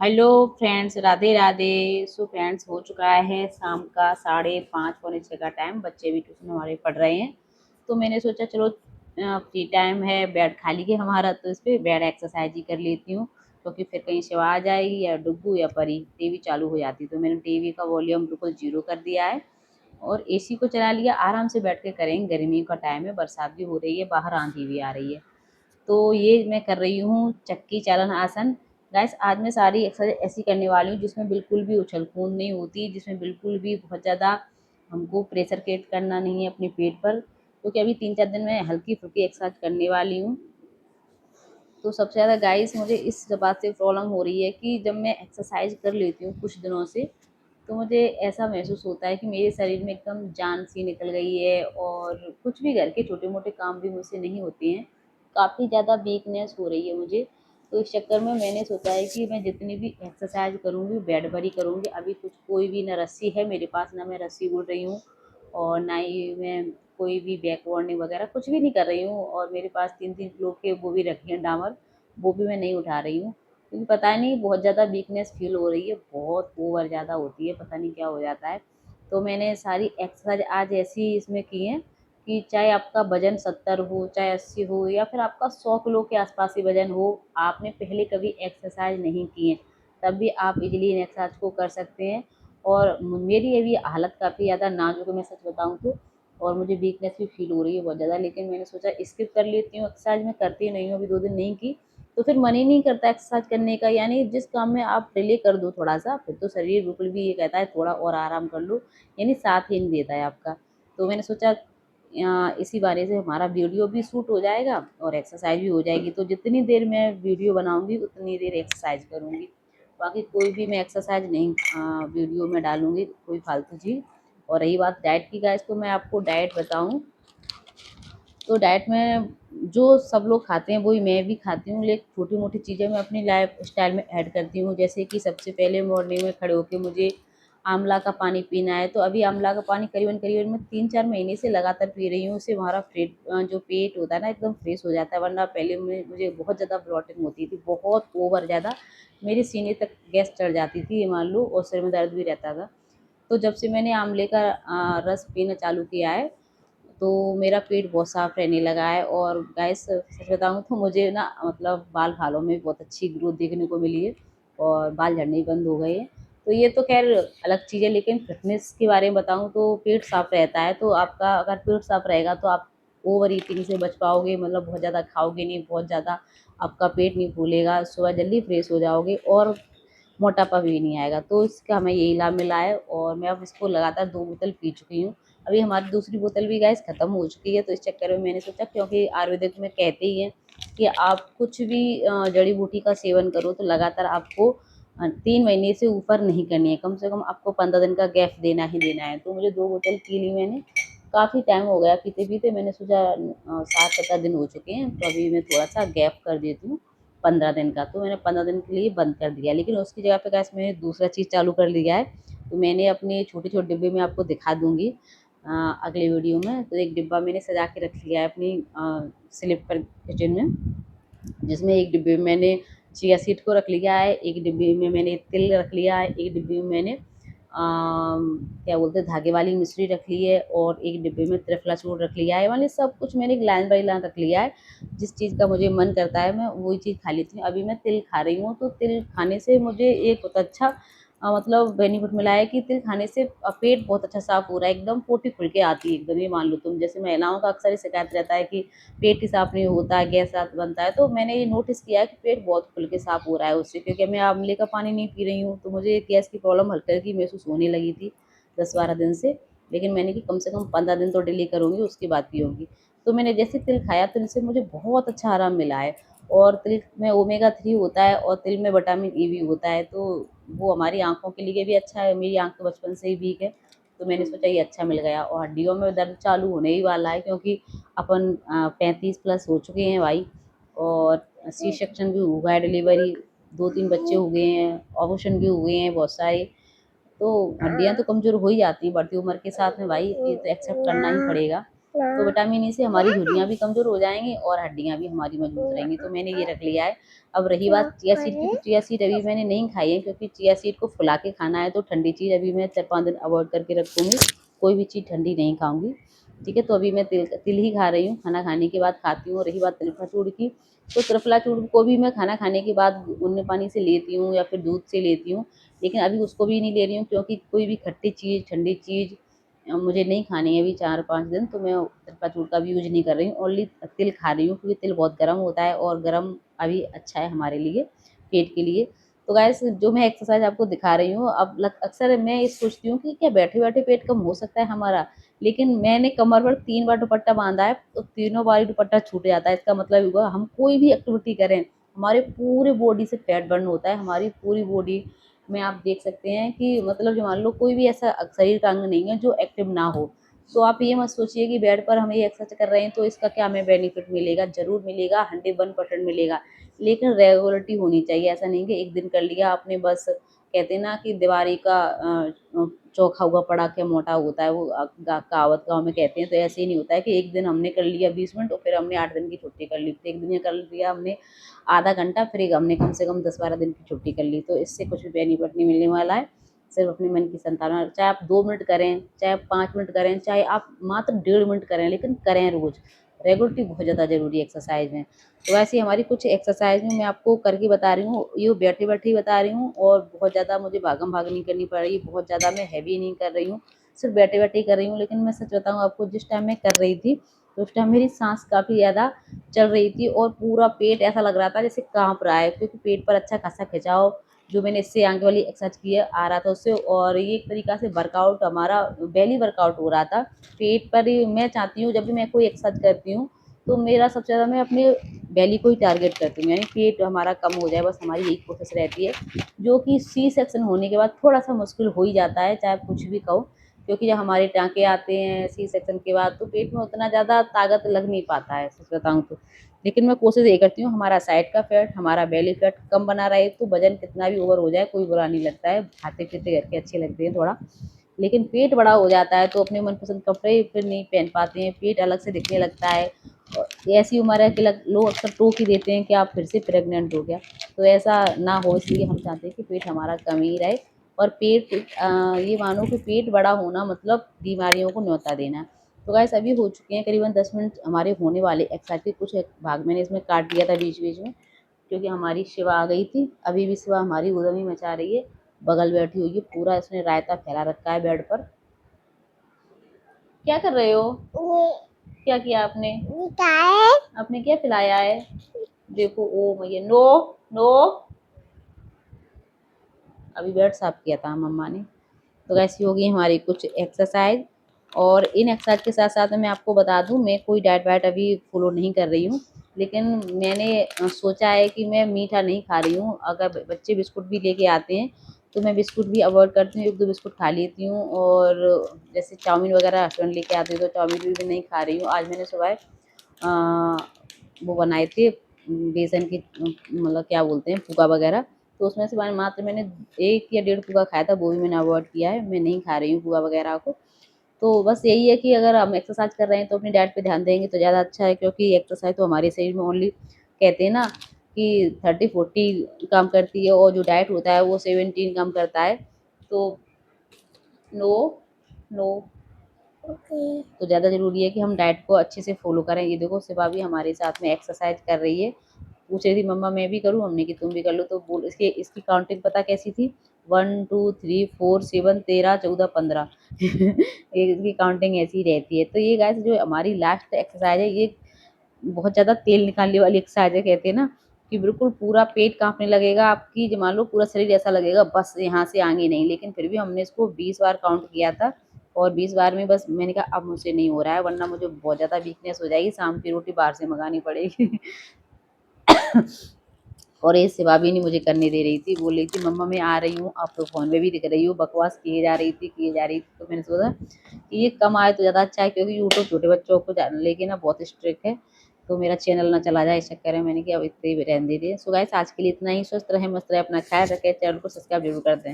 Hello friends, Radhe Radhe. So friends, हो चुका है शाम का 5:30 पौने 6 का टाइम। बच्चे भी ट्यूशन हमारे पढ़ रहे हैं। तो मैंने सोचा चलो फ्री टाइम है, बेड खाली है हमारा, तो इस पे बेड एक्सरसाइज ही कर लेती हूँ। क्योंकि फिर कहीं से आवाज़ आएगी या डुग्गू या परी टीवी चालू हो जाती, तो मैंने टीवी का वॉल्यूम बिल्कुल जीरो कर दिया है और एसी को चला लिया। आराम से बैठ के करेंगे, गर्मी का टाइम है, बरसात भी हो रही है, बाहर आंधी भी आ रही है। तो ये मैं कर रही हूँ चक्की चालन आसन। गाइस, आज मैं सारी एक्सरसाइज ऐसी करने वाली हूँ जिसमें बिल्कुल भी उछल कूद नहीं होती, जिसमें बिल्कुल भी बहुत ज़्यादा हमको प्रेशर क्रिएट करना नहीं है अपने पेट पर। क्योंकि अभी 3-4 दिन में हल्की फुल्की एक्सरसाइज करने वाली हूँ। तो सबसे ज़्यादा गाइस मुझे इस बात से प्रॉब्लम हो रही है कि जब मैं एक्सरसाइज कर लेती हूँ कुछ दिनों से, तो मुझे ऐसा महसूस होता है कि मेरे शरीर में एकदम जान सी निकल गई है और कुछ भी घर के छोटे मोटे काम भी मुझसे नहीं होते हैं। काफ़ी ज़्यादा वीकनेस हो रही है मुझे। तो इस चक्कर में मैंने सोचा है कि मैं जितनी भी एक्सरसाइज करूँगी बेड भरी करूँगी। अभी कुछ कोई भी ना रस्सी है मेरे पास, ना मैं रस्सी उड़ रही हूँ और ना ही मैं कोई भी बैक वार्निंग वगैरह कुछ भी नहीं कर रही हूँ। और मेरे पास 3-3 किलो के वो भी रखे हैं डामर, वो भी मैं नहीं उठा रही हूँ। क्योंकि पता नहीं बहुत ज़्यादा वीकनेस फील हो रही है, बहुत ओवर ज़्यादा होती है, पता नहीं क्या हो जाता है। तो मैंने सारी एक्सरसाइज आज ऐसी इसमें की हैं कि चाहे आपका वजन 70 हो, चाहे 80 हो, या फिर आपका 100 किलो के आसपास ही वजन हो, आपने पहले कभी एक्सरसाइज नहीं की है, तब भी आप इजीली इन एक्सरसाइज को कर सकते हैं। और मेरी अभी हालत काफ़ी ज़्यादा नाजुक है, मैं सच बताऊँ तो। और मुझे वीकनेस भी फील हो रही है बहुत ज़्यादा, लेकिन मैंने सोचा स्किप कर लेती हूँ। एक्सरसाइज मैं करती नहीं हूँ, अभी 2 दिन नहीं की, तो फिर मन ही नहीं करता एक्सरसाइज करने का। यानी जिस काम में आप डिले कर दो थोड़ा सा, फिर तो शरीर बिल्कुल भी ये कहता है थोड़ा और आराम कर लो, यानी साथ ही नहीं देता है आपका। तो मैंने सोचा इसी बारे से हमारा वीडियो भी शूट हो जाएगा और एक्सरसाइज भी हो जाएगी। तो जितनी देर मैं वीडियो बनाऊंगी उतनी देर एक्सरसाइज करूंगी। बाकी कोई भी मैं एक्सरसाइज नहीं वीडियो में डालूंगी, कोई फालतू चीज़। और रही बात डाइट की गाइस, तो मैं आपको डाइट बताऊं तो डाइट में जो सब लोग खाते हैं वही मैं भी खाती हूँ, लेकिन छोटी मोटी चीज़ें मैं अपनी लाइफ स्टाइल में ऐड करती हूँ। जैसे कि सबसे पहले मॉर्निंग में खड़े होकर मुझे आंवला का पानी पीना है, तो अभी आंवला का पानी करीबन करीबन मैं 3-4 महीने से लगातार पी रही हूँ। उससे हमारा जो पेट होता है ना, एकदम फ्रेश हो जाता है। वरना पहले मुझे बहुत ज़्यादा ब्लॉटिंग होती थी, बहुत ओवर ज़्यादा, मेरे सीने तक गैस चढ़ जाती थी ये मान लो, और सिर में दर्द भी रहता था। तो जब से मैंने आंवले का रस पीना चालू किया है, तो मेरा पेट बहुत साफ रहने लगा है। और गाइस सच बताऊँ तो मुझे ना मतलब बाल बालों में बहुत अच्छी ग्रोथ देखने को मिली है और बाल झड़ने बंद हो गए हैं। तो ये तो खैर अलग चीज़ है, लेकिन फिटनेस के बारे में बताऊँ तो पेट साफ रहता है। तो आपका अगर पेट साफ रहेगा तो आप ओवर ईटिंग से बच पाओगे, मतलब बहुत ज़्यादा खाओगे नहीं, बहुत ज़्यादा आपका पेट नहीं फूलेगा, सुबह जल्दी फ्रेश हो जाओगे और मोटापा भी नहीं आएगा। तो इसका हमें यही लाभ मिला है और मैं अब इसको लगातार 2 बोतल पी चुकी हूँ। अभी हमारी दूसरी बोतल भी गाइस ख़त्म हो चुकी है। तो इस चक्कर में मैंने सोचा, क्योंकि आयुर्वेदिक में कहते ही हैं कि आप कुछ भी जड़ी बूटी का सेवन करो तो लगातार आपको 3 महीने से ऊपर नहीं करनी है, कम से कम आपको 15 दिन का गैप देना ही देना है। तो मुझे 2 बोतल पी ली मैंने, काफ़ी टाइम हो गया पीते-पीते। मैंने सोचा 7-8 दिन हो चुके हैं, तो अभी मैं थोड़ा-सा गैप कर देती हूँ 15 दिन का। तो मैंने 15 दिन के लिए बंद कर दिया, लेकिन उसकी जगह पे गैस मैंने दूसरा चीज़ चालू कर लिया है। तो मैंने अपने छोटे-छोटे डिब्बे में आपको दिखा दूँगी अगले वीडियो में। तो एक डिब्बा मैंने सजा के रख लिया है अपनी स्लिप पर किचन में, जिसमें एक डिब्बे में मैंने चिया सीड को रख लिया है, एक डिब्बे में मैंने तिल रख लिया है, एक डिब्बे में मैंने क्या बोलते हैं धागे वाली मिश्री रख ली है, और एक डिब्बे में त्रिफला चूर्ण रख लिया है। मतलब सब कुछ मैंने लाइन बाई लाइन रख लिया है। जिस चीज़ का मुझे मन करता है मैं वही चीज़ खा लेती हूँ। अभी मैं तिल खा रही हूँ, तो तिल खाने से मुझे एक बहुत अच्छा मतलब बेनिफिट मिला है कि तिल खाने से पेट बहुत अच्छा साफ हो रहा है, एकदम पोटी खुल के आती है एकदम। ये मान लो तुम, जैसे महिलाओं का अक्सर ही शिकायत रहता है कि पेट ही साफ नहीं होता है, गैस रात बनता है, तो मैंने ये नोटिस किया है कि पेट बहुत खुल के साफ हो रहा है उससे। क्योंकि मैं आंवले का पानी नहीं पी रही हूँ, तो मुझे गैस की प्रॉब्लम हल्की हल्की महसूस होने लगी थी 10-12 दिन से। लेकिन मैंने कि कम से कम 15 दिन तो डिले करूँगी, उसके बाद पीऊँगी। तो मैंने जैसे तिल खाया, तिल से मुझे बहुत अच्छा आराम मिला है। और तिल में ओमेगा 3 होता है और तिल में विटामिन ई भी होता है, तो वो हमारी आँखों के लिए भी अच्छा है। मेरी आँख तो बचपन से ही वीक है, तो मैंने सोचा ये अच्छा मिल गया। और हड्डियों में दर्द चालू होने ही वाला है, क्योंकि अपन 35 प्लस हो चुके हैं भाई। और सी सेक्शन भी हुआ है, डिलीवरी 2-3 बच्चे हो गए हैं, ऑपरेशन भी हुए हैं बहुत सारे। तो हड्डियाँ तो कमज़ोर हो ही जाती हैं बढ़ती उम्र के साथ में भाई, ये तो एक्सेप्ट करना ही पड़ेगा। तो विटामिन ई से हमारी झुर्रियाँ भी कमज़ोर हो जाएंगी और हड्डियाँ भी हमारी मजबूत रहेंगी। तो मैंने ये रख लिया है। अब रही बात चिया सीड की, तो चिया सीड अभी मैंने नहीं खाई है क्योंकि चिया सीड को फुला के खाना है, तो ठंडी चीज़ अभी मैं 4-5 दिन अवॉइड करके रखूँगी। कोई भी चीज़ ठंडी नहीं खाऊँगी, ठीक है। तो अभी मैं तिल ही खा रही हूँ, खाना खाने के बाद खाती हूँ। रही बात त्रिफला चूर्ण की, तो त्रिफला चूर्ण को भी मैं खाना खाने के बाद गुनने पानी से लेती हूँ या फिर दूध से लेती हूँ, लेकिन अभी उसको भी नहीं ले रही हूँ क्योंकि कोई भी खट्टी चीज़, ठंडी चीज़ मुझे नहीं खानी है अभी 4-5 दिन। तो मैं त्रिफला चूर्ण का भी यूज़ नहीं कर रही हूँ, ओनली तिल खा रही हूँ क्योंकि तिल बहुत गर्म होता है और गर्म अभी अच्छा है हमारे लिए, पेट के लिए। तो गाइस, जो मैं एक्सरसाइज आपको दिखा रही हूँ, अब अक्सर मैं ये सोचती हूँ कि क्या बैठे-बैठे पेट कम हो सकता है हमारा? लेकिन मैंने कमर पर 3 बार दुपट्टा बाँधा है, तो तीनों बार ही दुपट्टा छूट जाता है। इसका मतलब हुआ हम कोई भी एक्टिविटी करें, हमारे पूरे बॉडी से फैट बर्न होता है, हमारी पूरी बॉडी में आप देख सकते हैं कि मतलब जो मान लो कोई भी ऐसा शरीर का अंग नहीं है जो एक्टिव ना हो। तो आप ये मत सोचिए कि बेड पर हम ये एक्सरसाइज कर रहे हैं तो इसका क्या हमें बेनिफिट मिलेगा, ज़रूर मिलेगा, 101% मिलेगा। लेकिन रेगुलरिटी होनी चाहिए, ऐसा नहीं कि एक दिन कर लिया आपने बस। कहते हैं ना कि दीवारी का चोखा हुआ पड़ा क्या मोटा होता है, वो कहावत गाँव में कहते हैं। तो ऐसे ही नहीं होता है कि एक दिन हमने कर लिया 20 मिनट और फिर हमने 8 दिन की छुट्टी कर ली। तो एक दिन ये कर लिया हमने आधा घंटा, फिर एक हमने कम से कम 10-12 दिन की छुट्टी कर ली, तो इससे कुछ भी बेनिफिट नहीं मिलने वाला है। सिर्फ अपने मन की संतावना, चाहे आप 2 मिनट करें, चाहे आप 5 मिनट करें, चाहे आप मात्र 1.5 मिनट करें, लेकिन करें रोज़। रेगुलरिटी बहुत ज़्यादा ज़रूरी है एक्सरसाइज में। तो वैसे ही हमारी कुछ एक्सरसाइज में मैं आपको करके बता रही हूँ, ये बैठे-बैठे ही बता रही हूँ और बहुत ज़्यादा मुझे भागम-भाग नहीं करनी पड़ रही, बहुत ज़्यादा मैं हैवी नहीं कर रही हूँ, सिर्फ बैठे-बैठे ही कर रही हूँ। लेकिन मैं सच बताऊँ आपको, जिस टाइम मैं कर रही थी, तो उस टाइम मेरी साँस काफ़ी ज़्यादा चल रही थी और पूरा पेट ऐसा लग रहा था जैसे काँप रहा है, क्योंकि पेट पर अच्छा खासा खिंचाव जो मैंने इससे आगे वाली एक्सरसाइज की है आ रहा था उससे। और ये एक तरीक़ा से वर्कआउट, हमारा बेली वर्कआउट हो रहा था पेट पर ही। मैं चाहती हूँ जब भी मैं कोई एक्सरसाइज करती हूँ तो मेरा सबसे ज़्यादा मैं अपने बेली को ही टारगेट करती हूँ, यानी पेट हमारा कम हो जाए, बस हमारी यही कोशिश रहती है। जो कि सी सेक्शन होने के बाद थोड़ा-सा मुश्किल हो ही जाता है, चाहे आप कुछ भी कहो, क्योंकि जब हमारे टाँके आते हैं सी सेक्शन के बाद तो पेट में उतना ज़्यादा ताकत लग नहीं पाता है, सच बताऊँ तो। लेकिन मैं कोशिश ये करती हूँ हमारा साइड का फैट, हमारा बेली फैट कम बना रहे, तो वज़न कितना भी ओवर हो जाए कोई बुरा नहीं लगता है, खाते-पीते घर के अच्छे लगते हैं थोड़ा। लेकिन पेट बड़ा हो जाता है तो अपने मनपसंद कपड़े फिर नहीं पहन पाते हैं, पेट अलग से दिखने लगता है। और ऐसी उम्र है कि लोग अक्सर टोक ही देते हैं कि आप फिर से प्रेग्नेंट हो क्या? तो ऐसा ना हो, इसलिए हम चाहते हैं कि पेट हमारा कम ही रहे। और पेट ये मानो कि पेट बड़ा होना मतलब बीमारियों को न्योता देना। तो गाइस, अभी हो चुके हैं करीबन 10 मिनट हमारे होने वाले। एक्सरसाइज के कुछ भाग मैंने इसमें काट दिया था बीच-बीच में, क्योंकि हमारी शिवा आ गई थी। अभी भी शिवा हमारी उद्यमी मचा रही है, बगल बैठी हुई है, पूरा इसने रायता फैला रखा है बेड पर। क्या कर रहे हो? क्या किया आपने? आपने क्या खिलाया है? देखो, ओ मैया, नो नो। अभी बेड साफ किया था मम्मा ने। तो ऐसी होगी हमारी कुछ एक्सरसाइज। और इन एक्सरसाइज के साथ साथ मैं आपको बता दूं, मैं कोई डाइट वाइट अभी फॉलो नहीं कर रही हूँ, लेकिन मैंने सोचा है कि मैं मीठा नहीं खा रही हूँ। अगर बच्चे बिस्कुट भी लेके आते हैं तो मैं बिस्कुट भी अवॉइड करती हूँ, 1-2 बिस्कुट खा लेती हूँ। और जैसे चाउमीन वगैरह हस्बैंड लेके आते हैं तो चाउमीन भी नहीं खा रही हूँ। आज मैंने सुबह वो बनाए थे बेसन की, मतलब क्या बोलते हैं, फूका वगैरह। तो उसमें से मात्र मैंने 1 या डेढ़ फूका खाया था, वो भी मैंने अवॉइड किया है, मैं नहीं खा रही हूँ फूका वगैरह को। तो बस यही है कि अगर हम एक्सरसाइज कर रहे हैं तो अपनी डाइट पे ध्यान देंगे तो ज़्यादा अच्छा है, क्योंकि एक्सरसाइज तो हमारे शरीर में ओनली, कहते हैं ना कि 30-40 काम करती है और जो डाइट होता है वो 17 काम करता है। तो नो नो, तो ज़्यादा ज़रूरी है कि हम डाइट को अच्छे से फ़ॉलो करें। ये देखो, शिवा भी हमारे साथ में एक्सरसाइज कर रही है। पूछ रही थी मम्मा मैं भी करूँ? हमने कि तुम भी कर लो। तो बोल, इसकी काउंटिंग पता कैसी थी? 1 2 3 4 7 13 14 15 ये इसकी काउंटिंग ऐसी ही रहती है। तो ये गाइस, जो हमारी लास्ट एक्सरसाइज है, ये बहुत ज़्यादा तेल निकालने वाली एक्सरसाइज है। कहते हैं ना कि बिल्कुल पूरा पेट काँपने लगेगा, आपकी जो मान लो पूरा शरीर ऐसा लगेगा बस यहाँ से आगे नहीं। लेकिन फिर भी हमने इसको 20 बार काउंट किया था और 20 बार में बस मैंने कहा अब मुझसे नहीं हो रहा है, वरना मुझे बहुत ज़्यादा वीकनेस हो जाएगी, शाम की रोटी बाहर से मँगानी पड़ेगी। और ये शिवा भी नहीं मुझे करने दे रही थी, बोल रही थी मम्मा मैं आ रही हूँ, आप तो फ़ोन में भी दिख रही हो, बकवास किए जा रही थी, किए जा रही थी। तो मैंने सोचा कि ये कम आए तो ज़्यादा अच्छा है, क्योंकि यूट्यूब छोटे बच्चों को लेके ना बहुत स्ट्रिक्ट है, तो मेरा चैनल ना चला जाए, इस चक्कर में मैंने किया अब इतने ही रहने दीजिए। सो गाइस, आज के लिए इतना ही। स्वस्थ रहें, मस्त रहें, अपना ख्याल रखें, चैनल को सब्सक्राइब जरूर कर दें।